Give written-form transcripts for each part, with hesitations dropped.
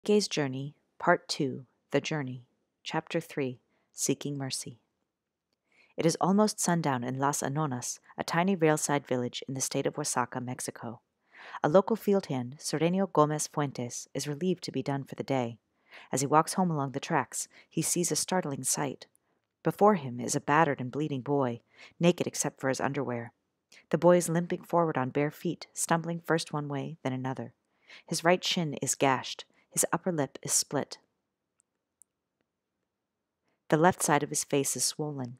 Enrique's Journey, Part 2, The Journey, Chapter 3, Seeking Mercy. It is almost sundown in Las Anonas, a tiny railside village in the state of Oaxaca, Mexico. A local field hand, Sereno Gomez Fuentes, is relieved to be done for the day. As he walks home along the tracks, he sees a startling sight. Before him is a battered and bleeding boy, naked except for his underwear. The boy is limping forward on bare feet, stumbling first one way, then another. His right shin is gashed. His upper lip is split. The left side of his face is swollen.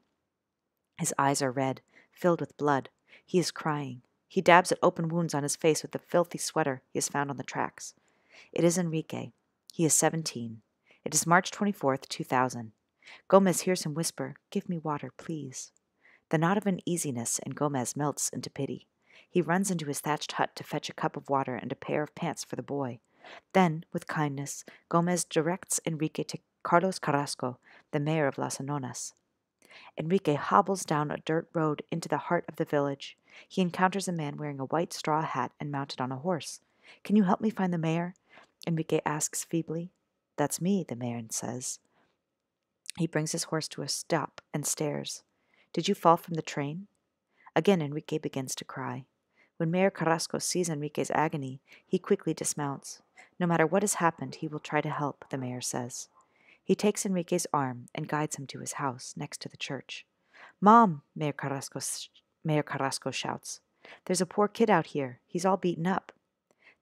His eyes are red, filled with blood. He is crying. He dabs at open wounds on his face with the filthy sweater he has found on the tracks. It is Enrique. He is 17. It is March 24th, 2000. Gomez hears him whisper, "Give me water, please." The knot of uneasiness in Gomez melts into pity. He runs into his thatched hut to fetch a cup of water and a pair of pants for the boy. Then, with kindness, Gomez directs Enrique to Carlos Carrasco, the mayor of Las Anonas. Enrique hobbles down a dirt road into the heart of the village. He encounters a man wearing a white straw hat and mounted on a horse. "Can you help me find the mayor?" Enrique asks feebly. "That's me," the mayor says. He brings his horse to a stop and stares. "Did you fall from the train?" Again Enrique begins to cry. When Mayor Carrasco sees Enrique's agony, he quickly dismounts. No matter what has happened, he will try to help, the mayor says. He takes Enrique's arm and guides him to his house next to the church. "Mom," Mayor Carrasco shouts. "There's a poor kid out here. He's all beaten up."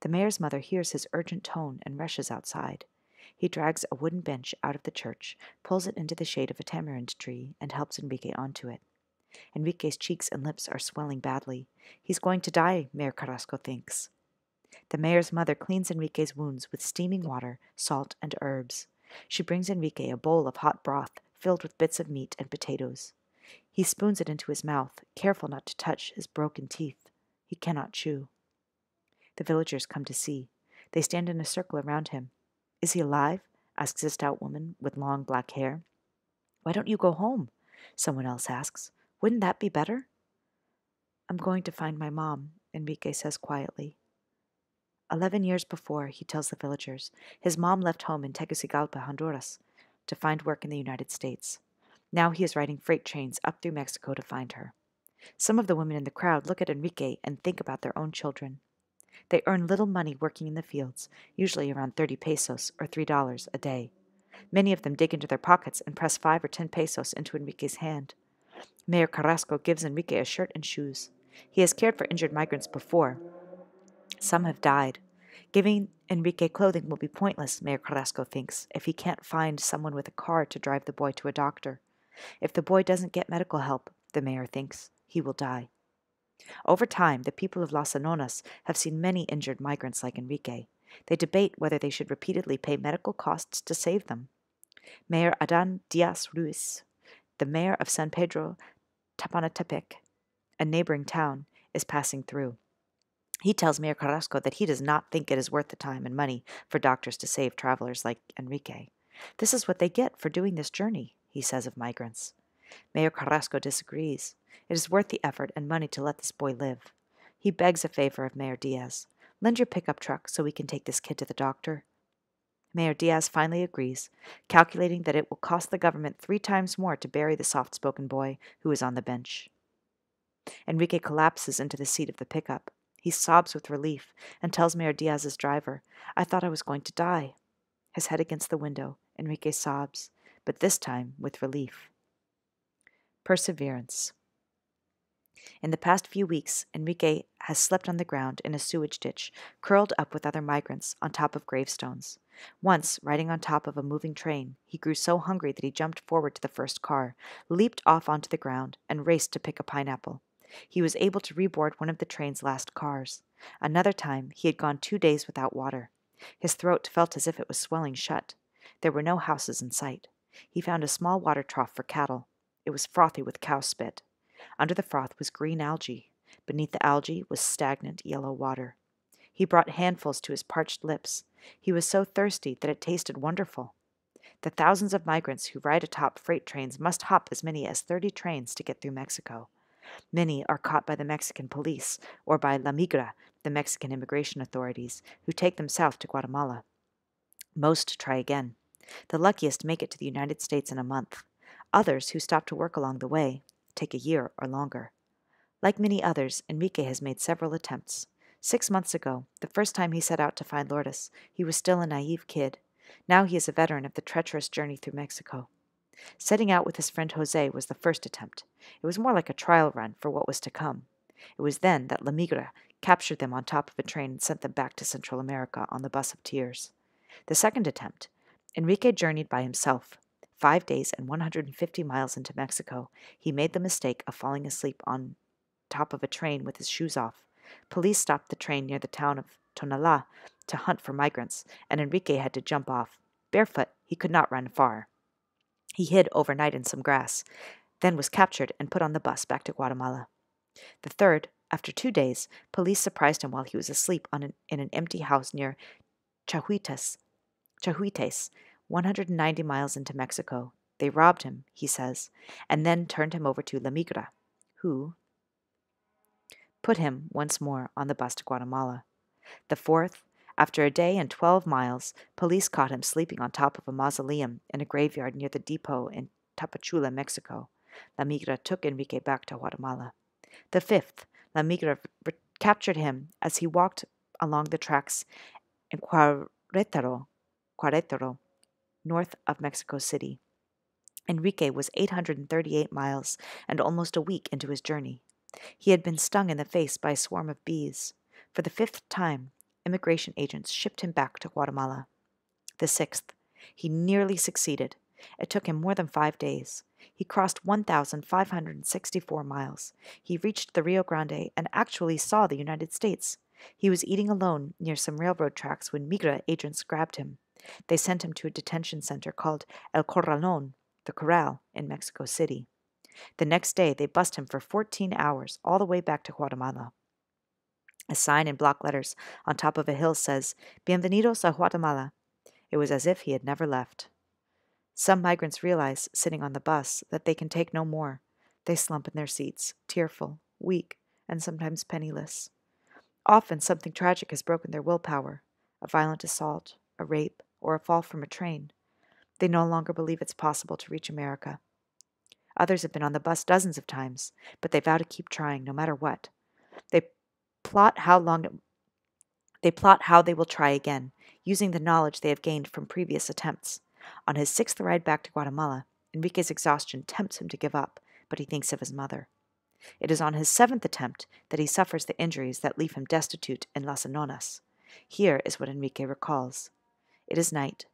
The mayor's mother hears his urgent tone and rushes outside. He drags a wooden bench out of the church, pulls it into the shade of a tamarind tree, and helps Enrique onto it. Enrique's cheeks and lips are swelling badly. He's going to die, Mayor Carrasco thinks. The mayor's mother cleans Enrique's wounds with steaming water, salt, and herbs. She brings Enrique a bowl of hot broth filled with bits of meat and potatoes. He spoons it into his mouth, careful not to touch his broken teeth. He cannot chew. The villagers come to see. They stand in a circle around him. "Is he alive?" asks a stout woman with long black hair. "Why don't you go home?" someone else asks. "Wouldn't that be better?" "I'm going to find my mom," Enrique says quietly. 11 years before, he tells the villagers, his mom left home in Tegucigalpa, Honduras, to find work in the United States. Now he is riding freight trains up through Mexico to find her. Some of the women in the crowd look at Enrique and think about their own children. They earn little money working in the fields, usually around 30 pesos or $3 a day. Many of them dig into their pockets and press 5 or 10 pesos into Enrique's hand. Mayor Carrasco gives Enrique a shirt and shoes. He has cared for injured migrants before. Some have died. Giving Enrique clothing will be pointless, Mayor Carrasco thinks, if he can't find someone with a car to drive the boy to a doctor. If the boy doesn't get medical help, the mayor thinks, he will die. Over time, the people of Las Anonas have seen many injured migrants like Enrique. They debate whether they should repeatedly pay medical costs to save them. Mayor Adan Diaz Ruiz, the mayor of San Pedro Tapanatepec, a neighboring town, is passing through. He tells Mayor Carrasco that he does not think it is worth the time and money for doctors to save travelers like Enrique. "This is what they get for doing this journey," he says of migrants. Mayor Carrasco disagrees. It is worth the effort and money to let this boy live. He begs a favor of Mayor Diaz. "Lend your pickup truck so we can take this kid to the doctor." Mayor Diaz finally agrees, calculating that it will cost the government 3 times more to bury the soft-spoken boy who is on the bench. Enrique collapses into the seat of the pickup. He sobs with relief and tells Mayor Diaz's driver, "I thought I was going to die." His head against the window, Enrique sobs, but this time with relief. Perseverance. In the past few weeks, Enrique has slept on the ground in a sewage ditch, curled up with other migrants on top of gravestones. Once, riding on top of a moving train, he grew so hungry that he jumped forward to the first car, leaped off onto the ground, and raced to pick a pineapple. He was able to reboard one of the train's last cars. Another time, he had gone 2 days without water. His throat felt as if it was swelling shut. There were no houses in sight. He found a small water trough for cattle. It was frothy with cow spit. Under the froth was green algae. Beneath the algae was stagnant yellow water. He brought handfuls to his parched lips. He was so thirsty that it tasted wonderful. The thousands of migrants who ride atop freight trains must hop as many as 30 trains to get through Mexico. Many are caught by the Mexican police or by La Migra, the Mexican immigration authorities, who take them south to Guatemala. Most try again. The luckiest make it to the United States in a month. Others, who stop to work along the way, take a year or longer. Like many others, Enrique has made several attempts. 6 months ago, the first time he set out to find Lourdes, he was still a naive kid. Now he is a veteran of the treacherous journey through Mexico. Setting out with his friend Jose was the first attempt. It was more like a trial run for what was to come. It was then that La Migra captured them on top of a train and sent them back to Central America on the bus of tears. The second attempt, Enrique journeyed by himself. 5 days and 150 miles into Mexico, he made the mistake of falling asleep on top of a train with his shoes off. Police stopped the train near the town of Tonalá to hunt for migrants, and Enrique had to jump off. Barefoot, he could not run far. He hid overnight in some grass, then was captured and put on the bus back to Guatemala. The third, after 2 days, police surprised him while he was asleep in an empty house near Chahuites, 190 miles into Mexico. They robbed him, he says, and then turned him over to La Migra, who put him once more on the bus to Guatemala. The fourth, after a day and 12 miles, police caught him sleeping on top of a mausoleum in a graveyard near the depot in Tapachula, Mexico. La Migra took Enrique back to Guatemala. The fifth, La Migra captured him as he walked along the tracks in Querétaro, north of Mexico City. Enrique was 838 miles and almost a week into his journey. He had been stung in the face by a swarm of bees. For the 5th time, immigration agents shipped him back to Guatemala. The 6th, he nearly succeeded. It took him more than 5 days. He crossed 1,564 miles. He reached the Rio Grande and actually saw the United States. He was eating alone near some railroad tracks when Migra agents grabbed him. They sent him to a detention center called El Corralón, the Corral, in Mexico City. The next day, they bussed him for 14 hours, all the way back to Guatemala. A sign in block letters on top of a hill says, "Bienvenidos a Guatemala." It was as if he had never left. Some migrants realize, sitting on the bus, that they can take no more. They slump in their seats, tearful, weak, and sometimes penniless. Often something tragic has broken their willpower, a violent assault, a rape, or a fall from a train. They no longer believe it's possible to reach America. Others have been on the bus dozens of times, but they vow to keep trying no matter what. They plot how they will try again, using the knowledge they have gained from previous attempts. On his 6th ride back to Guatemala, Enrique's exhaustion tempts him to give up, but he thinks of his mother. It is on his 7th attempt that he suffers the injuries that leave him destitute in Las Anonas. Here is what Enrique recalls. It is night.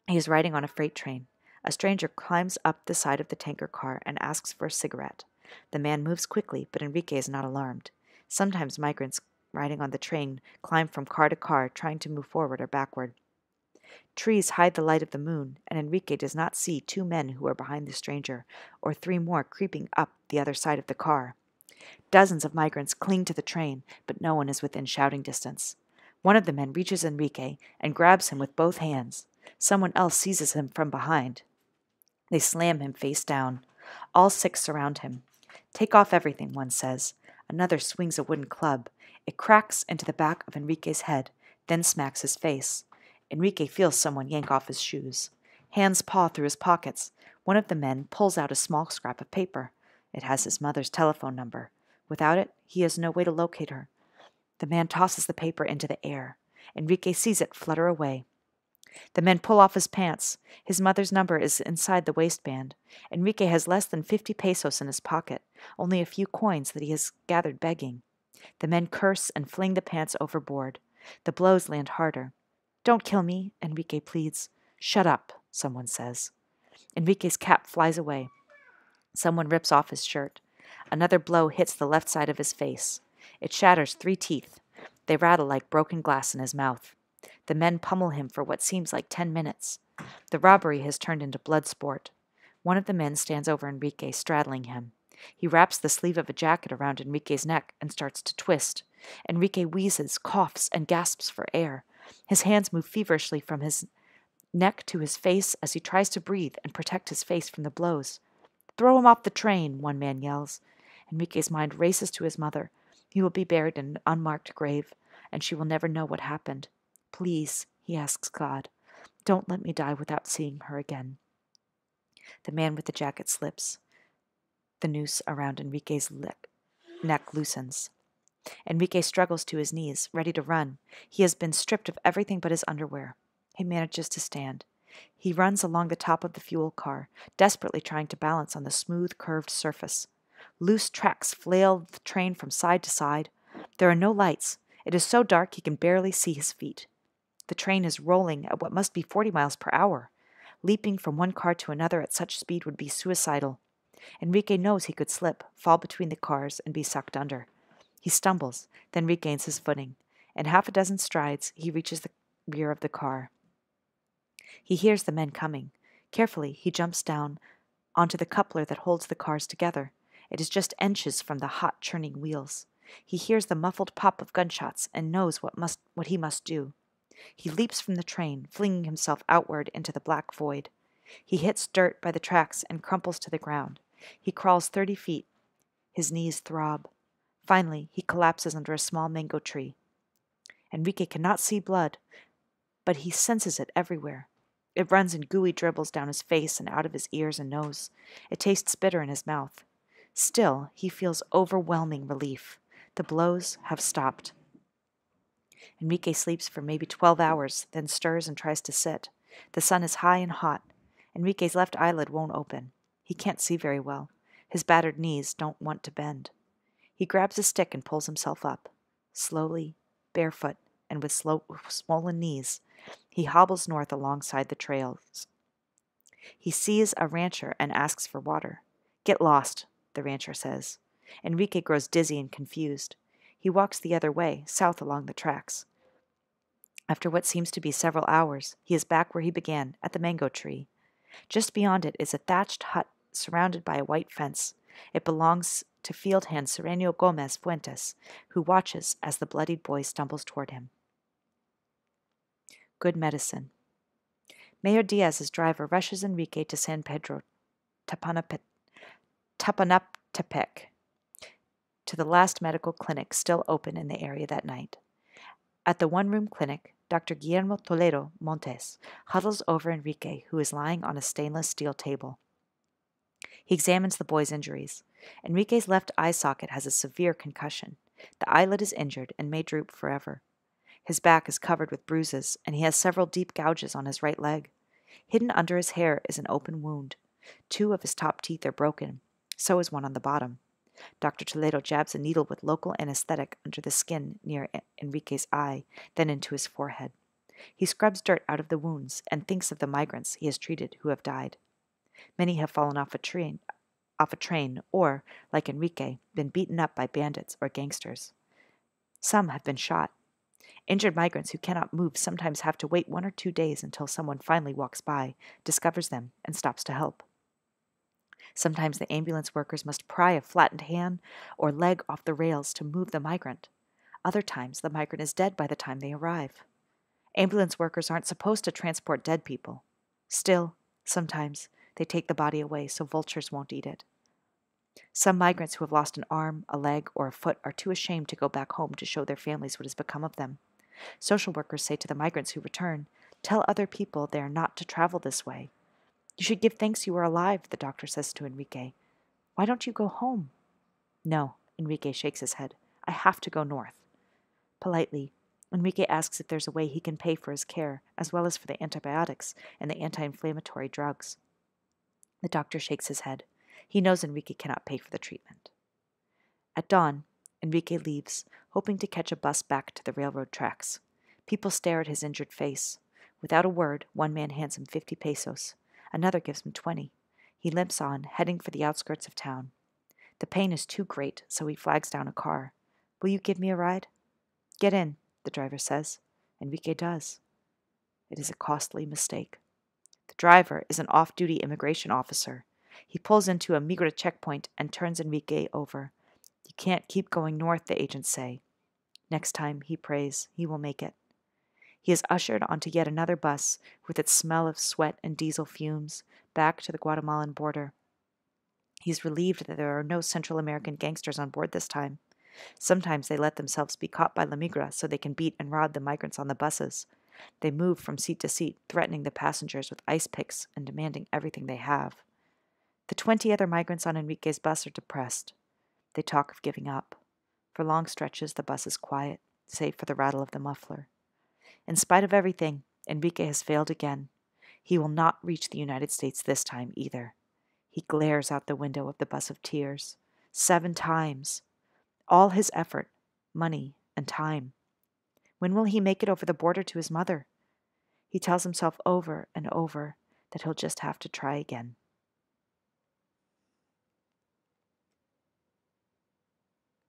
He is riding on a freight train. A stranger climbs up the side of the tanker car and asks for a cigarette. The man moves quickly, but Enrique is not alarmed. Sometimes migrants riding on the train climb from car to car, trying to move forward or backward. Trees hide the light of the moon, and Enrique does not see 2 men who are behind the stranger, or 3 more creeping up the other side of the car. Dozens of migrants cling to the train, but no one is within shouting distance. One of the men reaches Enrique and grabs him with both hands. Someone else seizes him from behind. They slam him face down. All 6 surround him. "Take off everything," one says. Another swings a wooden club. It cracks into the back of Enrique's head, then smacks his face. Enrique feels someone yank off his shoes. Hands paw through his pockets. One of the men pulls out a small scrap of paper. It has his mother's telephone number. Without it, he has no way to locate her. The man tosses the paper into the air. Enrique sees it flutter away. The men pull off his pants. His mother's number is inside the waistband. Enrique has less than 50 pesos in his pocket, only a few coins that he has gathered begging. The men curse and fling the pants overboard. The blows land harder. "Don't kill me," Enrique pleads. "Shut up," someone says. Enrique's cap flies away. Someone rips off his shirt. Another blow hits the left side of his face. It shatters 3 teeth. They rattle like broken glass in his mouth. The men pummel him for what seems like 10 minutes. The robbery has turned into blood sport. One of the men stands over Enrique, straddling him. He wraps the sleeve of a jacket around Enrique's neck and starts to twist. Enrique wheezes, coughs, and gasps for air. His hands move feverishly from his neck to his face as he tries to breathe and protect his face from the blows. "Throw him off the train," one man yells. Enrique's mind races to his mother. He will be buried in an unmarked grave, and she will never know what happened. "Please," he asks God. Don't let me die without seeing her again. The man with the jacket slips. The noose around Enrique's neck loosens. Enrique struggles to his knees, ready to run. He has been stripped of everything but his underwear. He manages to stand. He runs along the top of the fuel car, desperately trying to balance on the smooth, curved surface. Loose tracks flail the train from side to side. There are no lights. It is so dark he can barely see his feet. The train is rolling at what must be 40 miles per hour. Leaping from one car to another at such speed would be suicidal. Enrique knows he could slip, fall between the cars, and be sucked under. He stumbles, then regains his footing. In half a dozen strides, he reaches the rear of the car. He hears the men coming. Carefully, he jumps down onto the coupler that holds the cars together. It is just inches from the hot, churning wheels. He hears the muffled pop of gunshots and knows what he must do. He leaps from the train, flinging himself outward into the black void. He hits dirt by the tracks and crumples to the ground. He crawls 30 feet. His knees throb. Finally, he collapses under a small mango tree. Enrique cannot see blood, but he senses it everywhere. It runs in gooey dribbles down his face and out of his ears and nose. It tastes bitter in his mouth. Still, he feels overwhelming relief. The blows have stopped. Enrique sleeps for maybe 12 hours, then stirs and tries to sit. The sun is high and hot. Enrique's left eyelid won't open. He can't see very well. His battered knees don't want to bend. He grabs a stick and pulls himself up. Slowly, barefoot, and with swollen knees, he hobbles north alongside the trails. He sees a rancher and asks for water. "Get lost," the rancher says. Enrique grows dizzy and confused. He walks the other way, south along the tracks. After what seems to be several hours, he is back where he began, at the mango tree. Just beyond it is a thatched hut surrounded by a white fence. It belongs to field hand Sereno Gomez Fuentes, who watches as the bloodied boy stumbles toward him. Good medicine. Mayor Diaz's driver rushes Enrique to San Pedro Tapanaptepec, to the last medical clinic still open in the area that night. At the one-room clinic, Dr. Guillermo Toledo Montes huddles over Enrique, who is lying on a stainless steel table. He examines the boy's injuries. Enrique's left eye socket has a severe concussion. The eyelid is injured and may droop forever. His back is covered with bruises, and he has several deep gouges on his right leg. Hidden under his hair is an open wound. 2 of his top teeth are broken. So is one on the bottom. Dr. Toledo jabs a needle with local anesthetic under the skin near Enrique's eye, then into his forehead. He scrubs dirt out of the wounds and thinks of the migrants he has treated who have died. Many have fallen off a train, or, like Enrique, been beaten up by bandits or gangsters. Some have been shot. Injured migrants who cannot move sometimes have to wait 1 or 2 days until someone finally walks by, discovers them, and stops to help. Sometimes the ambulance workers must pry a flattened hand or leg off the rails to move the migrant. Other times, the migrant is dead by the time they arrive. Ambulance workers aren't supposed to transport dead people. Still, sometimes, they take the body away so vultures won't eat it. Some migrants who have lost an arm, a leg, or a foot are too ashamed to go back home to show their families what has become of them. Social workers say to the migrants who return, "Tell other people they are not to travel this way." "You should give thanks you are alive," the doctor says to Enrique. "Why don't you go home?" "No," Enrique shakes his head. "I have to go north." Politely, Enrique asks if there's a way he can pay for his care, as well as for the antibiotics and the anti-inflammatory drugs. The doctor shakes his head. He knows Enrique cannot pay for the treatment. At dawn, Enrique leaves, hoping to catch a bus back to the railroad tracks. People stare at his injured face. Without a word, one man hands him 50 pesos. Another gives him 20. He limps on, heading for the outskirts of town. The pain is too great, so he flags down a car. "Will you give me a ride?" "Get in," the driver says. Enrique does. It is a costly mistake. The driver is an off-duty immigration officer. He pulls into a Migra checkpoint and turns Enrique over. "You can't keep going north," the agents say. Next time, he prays, he will make it. He is ushered onto yet another bus, with its smell of sweat and diesel fumes, back to the Guatemalan border. He is relieved that there are no Central American gangsters on board this time. Sometimes they let themselves be caught by La Migra so they can beat and rob the migrants on the buses. They move from seat to seat, threatening the passengers with ice picks and demanding everything they have. The 20 other migrants on Enrique's bus are depressed. They talk of giving up. For long stretches, the bus is quiet, save for the rattle of the muffler. In spite of everything, Enrique has failed again. He will not reach the United States this time either. He glares out the window of the bus of tears. 7 times. All his effort, money, and time. When will he make it over the border to his mother? He tells himself over and over that he'll just have to try again.